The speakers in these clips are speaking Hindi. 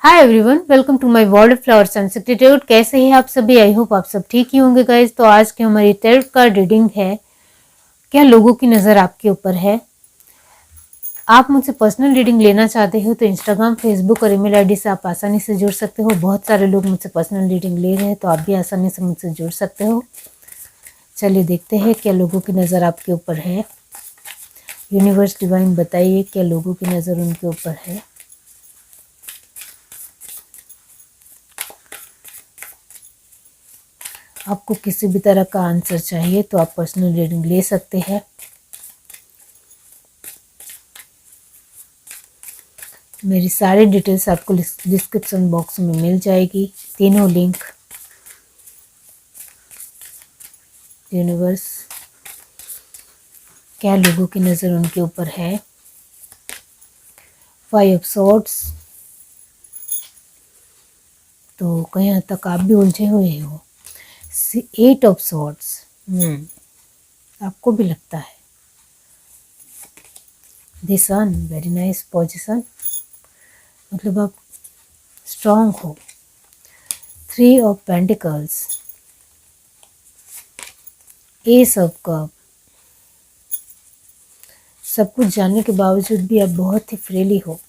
Hi everyone, welcome to my world of flowers and substitute. कैसे हैं आप सभी? आई होप आप सब ठीक ही होंगे गाइस। तो आज की हमारी टैरोट कार्ड रीडिंग है, क्या लोगों की नज़र आपके ऊपर है। आप मुझसे पर्सनल रीडिंग लेना चाहते हो तो इंस्टाग्राम, फेसबुक और ईमेल आईडी से आप आसानी से जुड़ सकते हो। बहुत सारे लोग मुझसे पर्सनल रीडिंग ले रहे हैं, तो आप भी आसानी से मुझसे जुड़ सकते हो। चलिए देखते हैं क्या लोगों की नज़र आपके ऊपर है। यूनिवर्स डिवाइन बताइए क्या लोगों की नज़र उनके ऊपर है। आपको किसी भी तरह का आंसर चाहिए तो आप पर्सनल रीडिंग ले सकते हैं। मेरी सारी डिटेल्स आपको डिस्क्रिप्शन बॉक्स में मिल जाएगी, तीनों लिंक। यूनिवर्स क्या लोगों की नज़र उनके ऊपर है। 5 ऑफ सॉर्ड्स, तो कहीं हद तक आप भी उलझे हुए हो। 8 ऑफ सॉर्ड्स, आपको भी लगता है। The sun, very nice position, मतलब आप स्ट्रांग हो। 3 of pentacles, ace of cup, सब कुछ जानने के बावजूद भी आप बहुत ही फ्रीली हो,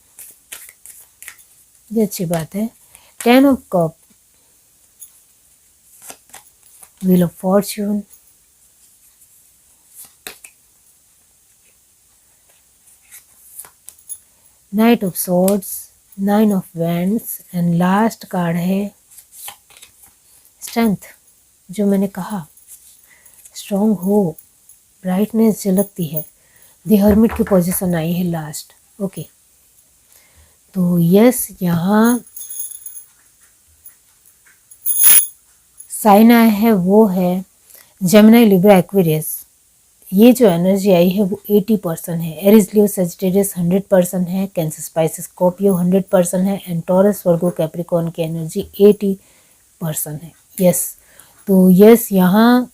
ये अच्छी बात है। 10 of cup, wheel of Fortune, night of swords, 9 of wands and last card है स्ट्रेंथ। जो मैंने कहा, स्ट्रॉन्ग हो, ब्राइटनेस झलकती है। द हर्मिट की पोजीशन आई है लास्ट। ओके, तो यस, यहाँ साइन आया है वो है जेमिनी, लिब्रा, एक्वेरियस। ये जो एनर्जी आई है वो 80% है। एरीज, लियो, सजिटेरियस 100% है। कैंसर, स्पाइसिस, स्कॉर्पियो 100% है। एंड टॉरस, वर्गो, कैप्रिकॉर्न की एनर्जी 80% है। यस, तो यस, यहाँ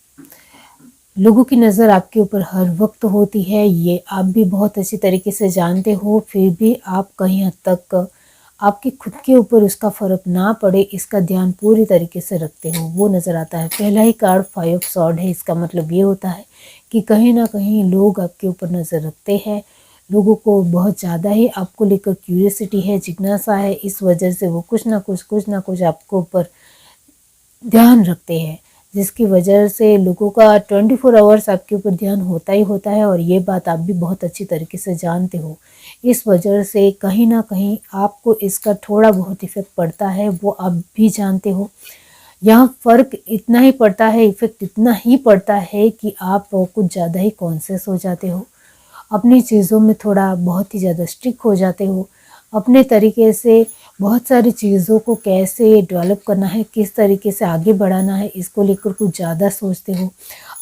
लोगों की नज़र आपके ऊपर हर वक्त होती है, ये आप भी बहुत अच्छी तरीके से जानते हो। फिर भी आप कहीं हद तक आपके खुद के ऊपर उसका फ़र्क ना पड़े, इसका ध्यान पूरी तरीके से रखते हो, वो नज़र आता है। पहला ही कार्ड 5 ऑफ सॉर्ड है। इसका मतलब ये होता है कि कहीं ना कहीं लोग आपके ऊपर नज़र रखते हैं। लोगों को बहुत ज़्यादा ही आपको लेकर क्यूरियोसिटी है, जिज्ञासा है। इस वजह से वो कुछ ना कुछ आपको ऊपर ध्यान रखते हैं, जिसकी वजह से लोगों का 24 आवर्स आपके ऊपर ध्यान होता ही होता है। और ये बात आप भी बहुत अच्छी तरीके से जानते हो। इस वजह से कहीं ना कहीं आपको इसका थोड़ा बहुत इफ़ेक्ट पड़ता है, वो आप भी जानते हो। यहाँ फ़र्क इतना ही पड़ता है, इफ़ेक्ट इतना ही पड़ता है कि आप कुछ ज़्यादा ही कॉन्शियस हो जाते हो, अपनी चीज़ों में थोड़ा बहुत ही ज़्यादा स्ट्रिक्ट हो जाते हो। अपने तरीके से बहुत सारी चीज़ों को कैसे डेवलप करना है, किस तरीके से आगे बढ़ाना है, इसको लेकर कुछ ज़्यादा सोचते हो,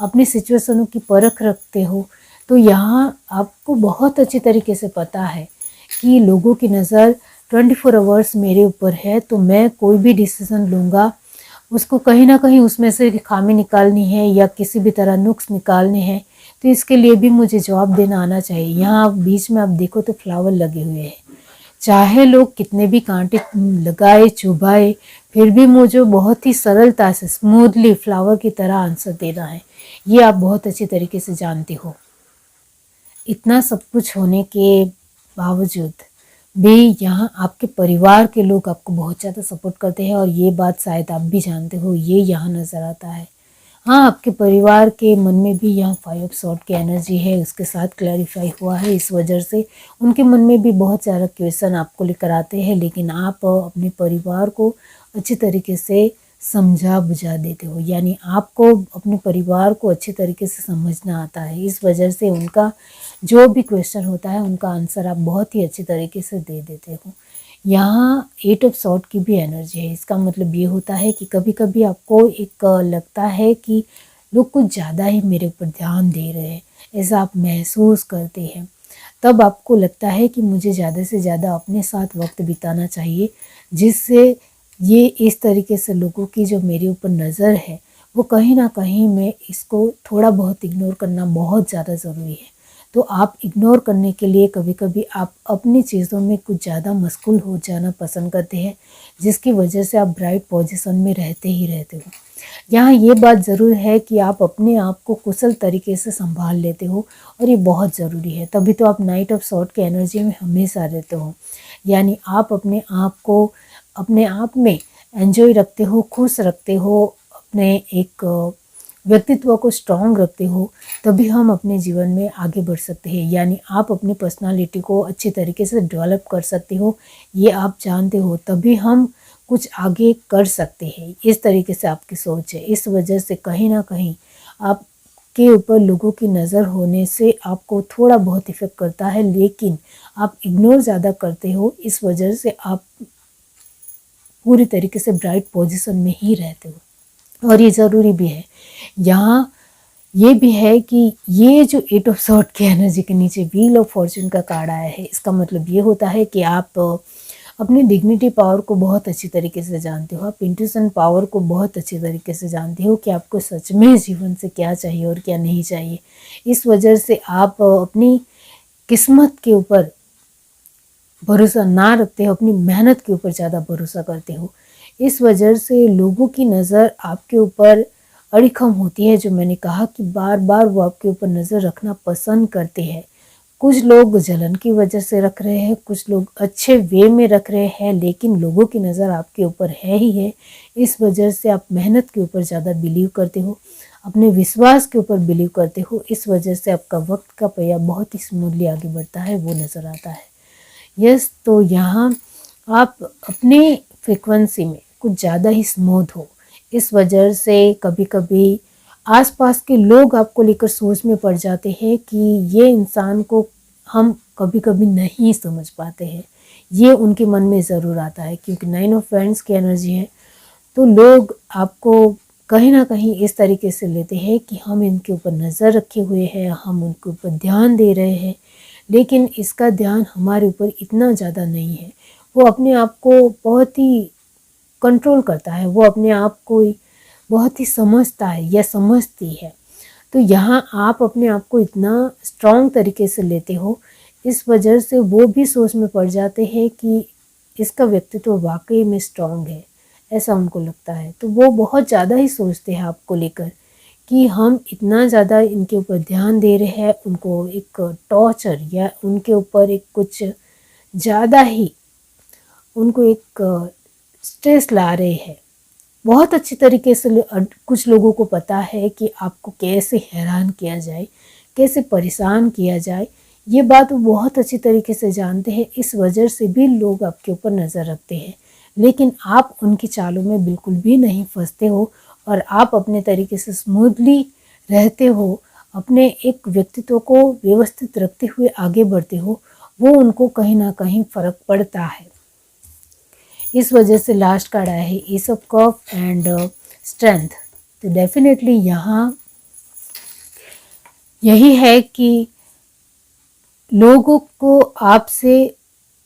अपनी सिचुएशनों की परख रखते हो। तो यहाँ आपको बहुत अच्छी तरीके से पता है कि लोगों की नज़र 24 आवर्स मेरे ऊपर है, तो मैं कोई भी डिसीज़न लूँगा उसको कहीं ना कहीं उसमें से खामी निकालनी है या किसी भी तरह नुक्स निकालने हैं, तो इसके लिए भी मुझे जवाब देना आना चाहिए। यहाँ बीच में आप देखो तो फ्लावर लगे हुए हैं, चाहे लोग कितने भी कांटे लगाए चुभाए, फिर भी मुझे बहुत ही सरलता से स्मूथली फ्लावर की तरह आंसर देना है, ये आप बहुत अच्छी तरीके से जानते हो। इतना सब कुछ होने के बावजूद भी यहाँ आपके परिवार के लोग आपको बहुत ज़्यादा सपोर्ट करते हैं, और ये बात शायद आप भी जानते हो, ये यहाँ नज़र आता है। हाँ, आपके परिवार के मन में भी यहाँ 5 ऑफ सॉर्ड की एनर्जी है, उसके साथ क्लैरिफाई हुआ है। इस वजह से उनके मन में भी बहुत सारा क्वेश्चन आपको लेकर आते हैं, लेकिन आप अपने परिवार को अच्छी तरीके से समझा बुझा देते हो, यानी आपको अपने परिवार को अच्छे तरीके से समझना आता है। इस वजह से उनका जो भी क्वेश्चन होता है उनका आंसर आप बहुत ही अच्छी तरीके से दे देते हो। यहाँ 8 ऑफ सॉर्ड की भी एनर्जी है। इसका मतलब ये होता है कि कभी कभी आपको एक लगता है कि लोग कुछ ज़्यादा ही मेरे ऊपर ध्यान दे रहे हैं, ऐसा आप महसूस करते हैं। तब आपको लगता है कि मुझे ज़्यादा से ज़्यादा अपने साथ वक्त बिताना चाहिए, जिससे ये इस तरीके से लोगों की जो मेरे ऊपर नज़र है वो कहीं ना कहीं मैं इसको थोड़ा बहुत इग्नोर करना बहुत ज़्यादा ज़रूरी है। तो आप इग्नोर करने के लिए कभी कभी आप अपनी चीज़ों में कुछ ज़्यादा मशगूल हो जाना पसंद करते हैं, जिसकी वजह से आप ब्राइट पोजीशन में रहते ही रहते हो। यहाँ ये बात ज़रूर है कि आप अपने आप को कुशल तरीके से संभाल लेते हो और ये बहुत ज़रूरी है, तभी तो आप नाइट ऑफ सॉर्ट की एनर्जी में हमेशा रहते हो। यानी आप अपने आप को अपने आप में एंजॉय रखते हो, खुश रखते हो, अपने एक व्यक्तित्व को स्ट्रॉन्ग रखते हो, तभी हम अपने जीवन में आगे बढ़ सकते हैं। यानी आप अपनी पर्सनालिटी को अच्छी तरीके से डेवलप कर सकते हो, ये आप जानते हो, तभी हम कुछ आगे कर सकते हैं। इस तरीके से आपकी सोच है। इस वजह से कहीं ना कहीं आपके ऊपर लोगों की नज़र होने से आपको थोड़ा बहुत इफेक्ट करता है, लेकिन आप इग्नोर ज़्यादा करते हो, इस वजह से आप पूरी तरीके से ब्राइट पोजीशन में ही रहते हो। और ये ज़रूरी भी है। यहाँ ये भी है कि ये जो 8 ऑफ सॉर्ट की एनर्जी के नीचे व्हील ऑफ फॉर्चून का कार्ड आया है, इसका मतलब ये होता है कि आप अपनी डिग्निटी पावर को बहुत अच्छी तरीके से जानते हो, आप इंट्यूशन पावर को बहुत अच्छी तरीके से जानते हो कि आपको सच में जीवन से क्या चाहिए और क्या नहीं चाहिए। इस वजह से आप अपनी किस्मत के ऊपर भरोसा ना रखते हो, अपनी मेहनत के ऊपर ज़्यादा भरोसा करते हो। इस वजह से लोगों की नज़र आपके ऊपर अड़िखम होती है, जो मैंने कहा कि बार बार वो आपके ऊपर नज़र रखना पसंद करते हैं। कुछ लोग जलन की वजह से रख रहे हैं, कुछ लोग अच्छे वे में रख रहे हैं, लेकिन लोगों की नज़र आपके ऊपर है ही है। इस वजह से आप मेहनत के ऊपर ज़्यादा बिलीव करते हो, अपने विश्वास के ऊपर बिलीव करते हो। इस वजह से आपका वक्त का पहिया बहुत ही स्मूथली आगे बढ़ता है, वो नज़र आता है। यस, तो यहाँ आप अपने फ्रिक्वेंसी में कुछ ज़्यादा ही स्मूथ हो। इस वजह से कभी कभी आसपास के लोग आपको लेकर सोच में पड़ जाते हैं कि ये इंसान को हम कभी कभी नहीं समझ पाते हैं। ये उनके मन में ज़रूर आता है, क्योंकि 9 ऑफ फ्रेंड्स की एनर्जी है। तो लोग आपको कहीं ना कहीं इस तरीके से लेते हैं कि हम इनके ऊपर नज़र रखे हुए हैं, हम उनके ऊपर ध्यान दे रहे हैं, लेकिन इसका ध्यान हमारे ऊपर इतना ज़्यादा नहीं है। वो अपने आप को बहुत ही कंट्रोल करता है, वो अपने आप को बहुत ही समझता है या समझती है। तो यहाँ आप अपने आप को इतना स्ट्रॉन्ग तरीके से लेते हो, इस वजह से वो भी सोच में पड़ जाते हैं कि इसका व्यक्तित्व वाकई में स्ट्रॉन्ग है, ऐसा उनको लगता है। तो वो बहुत ज़्यादा ही सोचते हैं आपको लेकर कि हम इतना ज़्यादा इनके ऊपर ध्यान दे रहे हैं, उनको एक टॉर्चर या उनके ऊपर एक कुछ ज़्यादा ही उनको एक स्ट्रेस ला रहे हैं। बहुत अच्छी तरीके से कुछ लोगों को पता है कि आपको कैसे हैरान किया जाए, कैसे परेशान किया जाए, ये बात वो बहुत अच्छी तरीके से जानते हैं। इस वजह से भी लोग आपके ऊपर नज़र रखते हैं, लेकिन आप उनकी चालों में बिल्कुल भी नहीं फंसते हो और आप अपने तरीके से स्मूथली रहते हो, अपने एक व्यक्तित्व को व्यवस्थित रखते हुए आगे बढ़ते हो। वो उनको कहीं ना कहीं फ़र्क पड़ता है। इस वजह से लास्ट कार्ड आया है S of cup and strength. तो डेफिनेटली यहाँ यही है कि लोगों को आपसे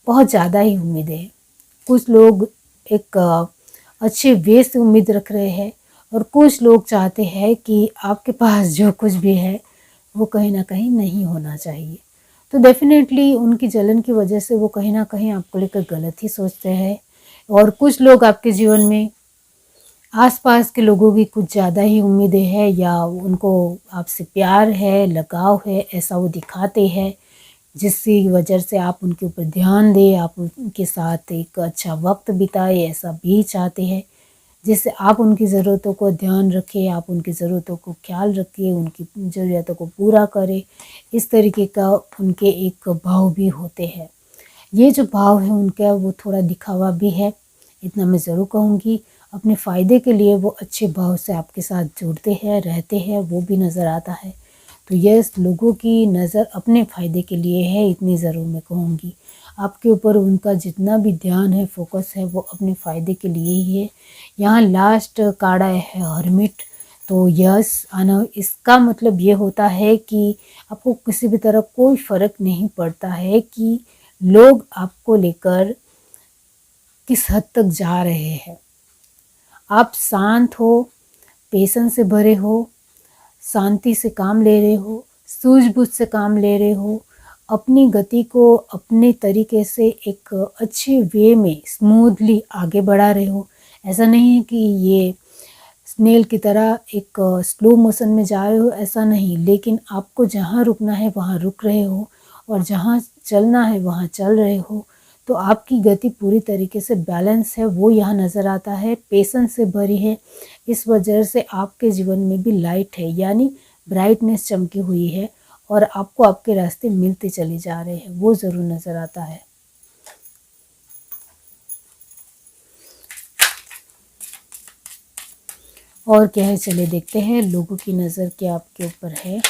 बहुत ज़्यादा ही उम्मीद है। कुछ लोग एक अच्छे वे से उम्मीद रख रहे हैं और कुछ लोग चाहते हैं कि आपके पास जो कुछ भी है वो कहीं ना कहीं नहीं होना चाहिए। तो डेफिनेटली उनकी जलन की वजह से वो कहीं ना कहीं आपको लेकर गलत ही सोचते हैं। और कुछ लोग आपके जीवन में आसपास के लोगों की कुछ ज़्यादा ही उम्मीदें हैं, या उनको आपसे प्यार है, लगाव है, ऐसा वो दिखाते हैं, जिसकी वजह से आप उनके ऊपर ध्यान दें, आप उनके साथ एक अच्छा वक्त बिताए, ऐसा भी चाहते हैं, जिससे आप उनकी ज़रूरतों को ध्यान रखें, आप उनकी ज़रूरतों को ख्याल रखिए, उनकी ज़रूरतों को पूरा करें। इस तरीके का उनके एक भाव भी होते हैं। ये जो भाव है उनका वो थोड़ा दिखावा भी है, इतना मैं ज़रूर कहूँगी। अपने फ़ायदे के लिए वो अच्छे भाव से आपके साथ जुड़ते हैं, रहते हैं, वो भी नज़र आता है। तो यस, लोगों की नज़र अपने फ़ायदे के लिए है, इतनी ज़रूर मैं कहूँगी। आपके ऊपर उनका जितना भी ध्यान है, फोकस है, वो अपने फ़ायदे के लिए ही है। यहाँ लास्ट कार्ड आया है हर्मिट। तो यस आना, इसका मतलब ये होता है कि आपको किसी भी तरह कोई फ़र्क नहीं पड़ता है कि लोग आपको लेकर किस हद तक जा रहे हैं। आप शांत हो, पेशेंस से भरे हो, शांति से काम ले रहे हो, सूझबूझ से काम ले रहे हो, अपनी गति को अपने तरीके से एक अच्छे वे में स्मूथली आगे बढ़ा रहे हो। ऐसा नहीं है कि ये स्नेल की तरह एक स्लो मोशन में जा रहे हो, ऐसा नहीं, लेकिन आपको जहाँ रुकना है वहाँ रुक रहे हो और जहाँ चलना है वहाँ चल रहे हो। तो आपकी गति पूरी तरीके से बैलेंस है, वो यहाँ नज़र आता है, पेशेंस से भरी है। इस वजह से आपके जीवन में भी लाइट है, यानी ब्राइटनेस चमकी हुई है और आपको आपके रास्ते मिलते चले जा रहे हैं, वो ज़रूर नज़र आता है। और क्या है, चले देखते हैं लोगों की नज़र क्या आपके ऊपर है।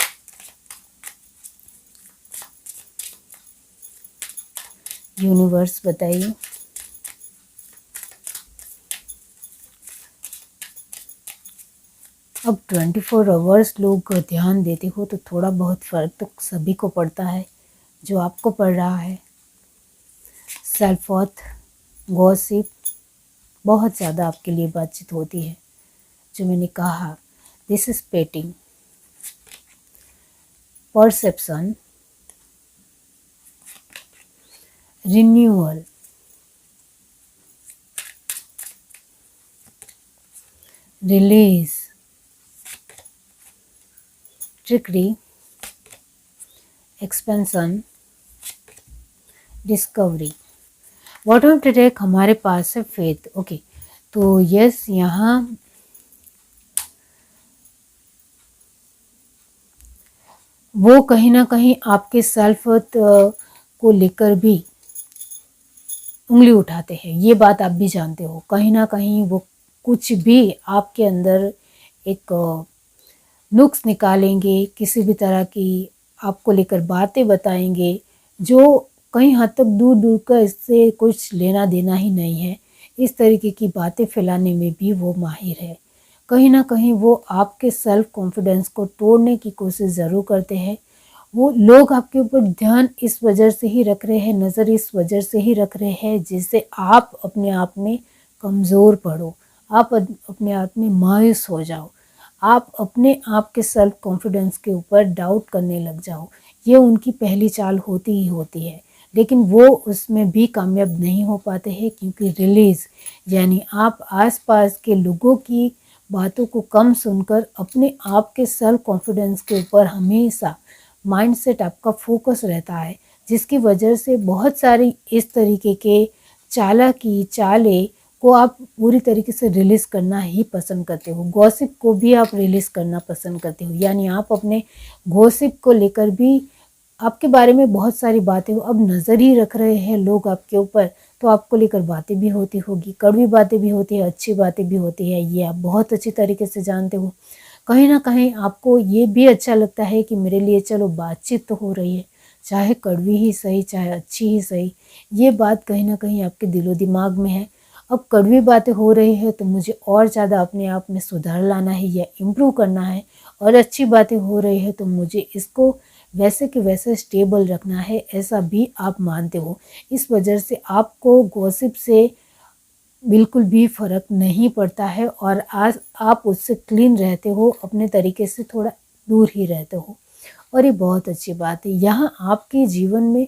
यूनिवर्स बताइए। अब 24 आवर्स लोग ध्यान देते हो तो थोड़ा बहुत फ़र्क तो सभी को पड़ता है, जो आपको पड़ रहा है। सेल्फ वर्थ, गॉसिप, बहुत ज़्यादा आपके लिए बातचीत होती है। जो मैंने कहा, this is painting, perception, renewal, release, trickery, expansion, discovery. Bottom of the deck हमारे पास है फेथ। ओके, तो यस, यहाँ वो कहीं ना कहीं आपके सेल्फ वर्थ को लेकर भी उंगली उठाते हैं, ये बात आप भी जानते हो। कहीं ना कहीं वो कुछ भी आपके अंदर एक नुक्स निकालेंगे, किसी भी तरह की आपको लेकर बातें बताएंगे, जो कहीं हद तक दूर दूर का इससे कुछ लेना देना ही नहीं है। इस तरीके की बातें फैलाने में भी वो माहिर है। कहीं ना कहीं वो आपके सेल्फ कॉन्फिडेंस को तोड़ने की कोशिश ज़रूर करते हैं। वो लोग आपके ऊपर ध्यान इस वजह से ही रख रहे हैं, नज़र इस वजह से ही रख रहे हैं जिससे आप अपने आप में कमज़ोर पड़ो, आप अपने आप में मायूस हो जाओ, आप अपने आप के सेल्फ कॉन्फिडेंस के ऊपर डाउट करने लग जाओ। ये उनकी पहली चाल होती ही होती है, लेकिन वो उसमें भी कामयाब नहीं हो पाते हैं, क्योंकि रिलीज़ यानी आप आसपास के लोगों की बातों को कम सुनकर अपने आप के सेल्फ कॉन्फिडेंस के ऊपर हमेशा माइंडसेट आपका फोकस रहता है, जिसकी वजह से बहुत सारी इस तरीके के चालाकी चालें को आप पूरी तरीके से रिलीज़ करना ही पसंद करते हो। गॉसिप को भी आप रिलीज़ करना पसंद करते हो, यानी आप अपने गॉसिप को लेकर भी, आपके बारे में बहुत सारी बातें हो, अब नज़र ही रख रहे हैं लोग आपके ऊपर, तो आपको लेकर बातें भी होती होगी, कड़वी बातें भी होती है, अच्छी बातें भी होती है, ये आप बहुत अच्छी तरीके से जानते हो। कहीं ना कहीं आपको ये भी अच्छा लगता है कि मेरे लिए चलो बातचीत तो हो रही है, चाहे कड़वी ही सही चाहे अच्छी ही सही, ये बात कहीं ना कहीं आपके दिलो दिमाग में है। अब कड़वी बातें हो रही है तो मुझे और ज़्यादा अपने आप में सुधार लाना है या इम्प्रूव करना है, और अच्छी बातें हो रही है तो मुझे इसको वैसे के वैसे स्टेबल रखना है, ऐसा भी आप मानते हो। इस वजह से आपको गॉसिप से बिल्कुल भी फ़र्क नहीं पड़ता है और आज आप उससे क्लीन रहते हो, अपने तरीके से थोड़ा दूर ही रहते हो, और ये बहुत अच्छी बात है। यहाँ आपके जीवन में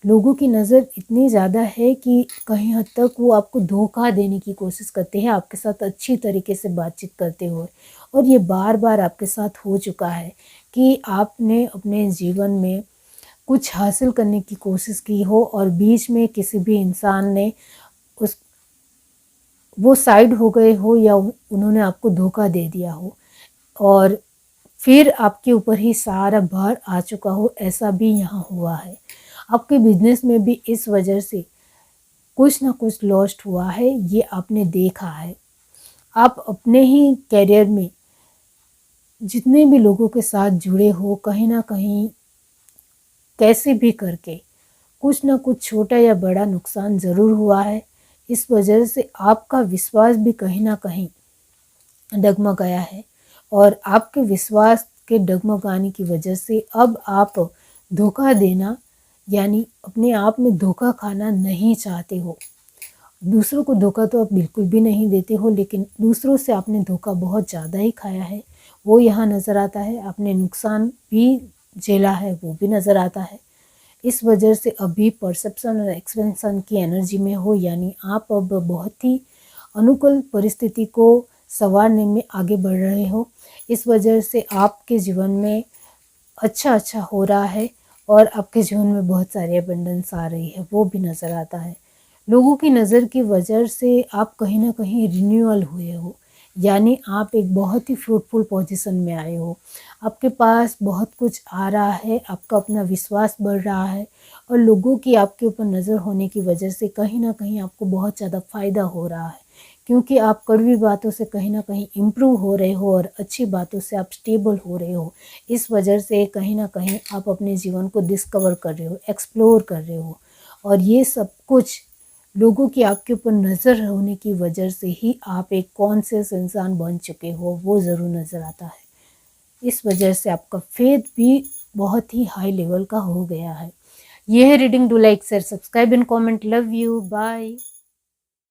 लोगों की नज़र इतनी ज़्यादा है कि कहीं हद तक वो आपको धोखा देने की कोशिश करते हैं, आपके साथ अच्छी तरीके से बातचीत करते हुए, और ये बार बार आपके साथ हो चुका है कि आपने अपने जीवन में कुछ हासिल करने की कोशिश की हो और बीच में किसी भी इंसान ने उस वो साइड हो गए हो या उन्होंने आपको धोखा दे दिया हो, और फिर आपके ऊपर ही सारा भार आ चुका हो, ऐसा भी यहाँ हुआ है। आपके बिजनेस में भी इस वजह से कुछ ना कुछ लॉस्ट हुआ है, ये आपने देखा है। आप अपने ही करियर में जितने भी लोगों के साथ जुड़े हो, कहीं ना कहीं कैसे भी करके कुछ ना कुछ छोटा या बड़ा नुकसान ज़रूर हुआ है। इस वजह से आपका विश्वास भी कहीं ना कहीं डगमगाया है, और आपके विश्वास के डगमगाने की वजह से अब आप धोखा देना यानी अपने आप में धोखा खाना नहीं चाहते हो। दूसरों को धोखा तो आप बिल्कुल भी नहीं देते हो, लेकिन दूसरों से आपने धोखा बहुत ज़्यादा ही खाया है, वो यहाँ नज़र आता है। आपने नुकसान भी झेला है वो भी नज़र आता है। इस वजह से अभी परसेप्शन और एक्सपेंशन की एनर्जी में हो, यानी आप अब बहुत ही अनुकूल परिस्थिति को संवारने में आगे बढ़ रहे हो। इस वजह से आपके जीवन में अच्छा हो रहा है और आपके जीवन में बहुत सारी अबंडेंस आ रही है, वो भी नज़र आता है। लोगों की नज़र की वजह से आप कहीं ना कहीं रिन्यूअल हुए हो, यानी आप एक बहुत ही फ्रूटफुल पोजीशन में आए हो। आपके पास बहुत कुछ आ रहा है, आपका अपना विश्वास बढ़ रहा है और लोगों की आपके ऊपर नज़र होने की वजह से कहीं ना कहीं आपको बहुत ज़्यादा फ़ायदा हो रहा है, क्योंकि आप कड़वी बातों से कहीं ना कहीं इम्प्रूव हो रहे हो और अच्छी बातों से आप स्टेबल हो रहे हो। इस वजह से कहीं ना कहीं आप अपने जीवन को डिस्कवर कर रहे हो, एक्सप्लोर कर रहे हो, और ये सब कुछ लोगों की आपके ऊपर नज़र होने की वजह से ही आप एक कॉन्शियस इंसान बन चुके हो, वो ज़रूर नज़र आता है। इस वजह से आपका फेथ भी बहुत ही हाई लेवल का हो गया है। ये है reading. Do like, share, subscribe and comment. Love you, bye.